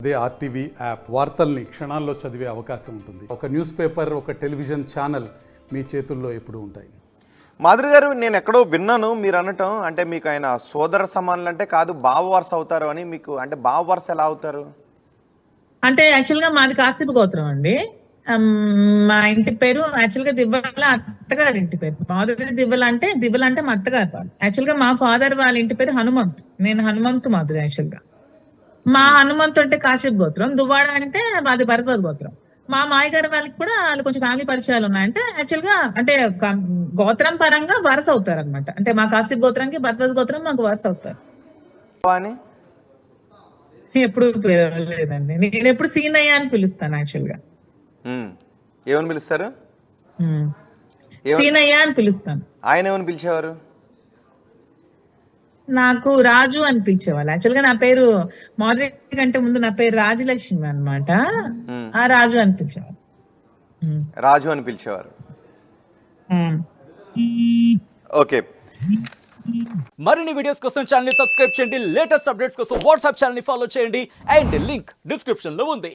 అదే RTV app వార్తల్ని క్షణాల్లో చదివే అవకాశం ఉంటుంది. ఒక న్యూస్ పేపర్, ఒక టెలివిజన్ ఛానల్ మీ చేతుల్లో ఎప్పుడూ ఉంటాయి. మాధురి గారు, నేను ఎక్కడో విన్నాను మీరు అనటం, అంటే మీకు ఆయన సోదర సమానులు అంటే కాదు బావ వరుస అవుతారు అని. మీకు అంటే బావ వరుస ఎలా అవుతారు? అంటే యాక్చువల్గా మాది కాస్తిపు గోత్రం అండి. మా ఇంటి పేరు యాక్చువల్గా దివ్వల అత్తగారి ఇంటి పేరు. మాధురి దివ్వల అంటే మా అత్తగారు వాళ్ళు. యాక్చువల్గా మా ఫాదర్ వాళ్ళ ఇంటి పేరు హనుమంతు. నేను హనుమంతు మాధురి. యాక్చువల్గా మా హనుమంతు అంటే కాశ్యప్ గోత్రం, దువ్వాడ అంటే మాది భరద్వాజ్ గోత్రం. మా మాయ గారి వాళ్ళకి కూడా వాళ్ళు కొంచెం ఫ్యామిలీ పరిచయాలు ఉన్నాయంటే యాక్చువల్గా అంటే గోత్రం పరంగా వరుస అవుతారు అనమాట. అంటే మా కాశ్యప్ గోత్రానికి భరద్వాజ్ గోత్రం మాకు వరుస అవుతారు. అని ఎప్పుడు లేదండి, నేను ఎప్పుడు సీనయ్య అని పిలుస్తాను. యాక్చువల్గా ఏమని పిలుస్తారు? సీనయ్య అని పిలుస్తాను. ఆయన ఏమని పిలిచేవారు? నాకు రాజు అని పిలిచేవాళ్ళు. యాక్చువల్గా నా పేరు మాధురి కంటే ముందు నా పేరు రాజలక్ష్మి అన్నమాట. ఆ రాజు అని పిలిచేవారు. రాజు అని పిలిచేవారు. ఓకే. మరిన్ని వీడియోస్ కోసం ఛానల్ ని సబ్స్క్రైబ్ చేయండి. లేటెస్ట్ అప్డేట్స్ కోసం వాట్సాప్ ఛానల్ ని ఫాలో చేయండి. అండ్ లింక్ డిస్క్రిప్షన్ లో ఉంది.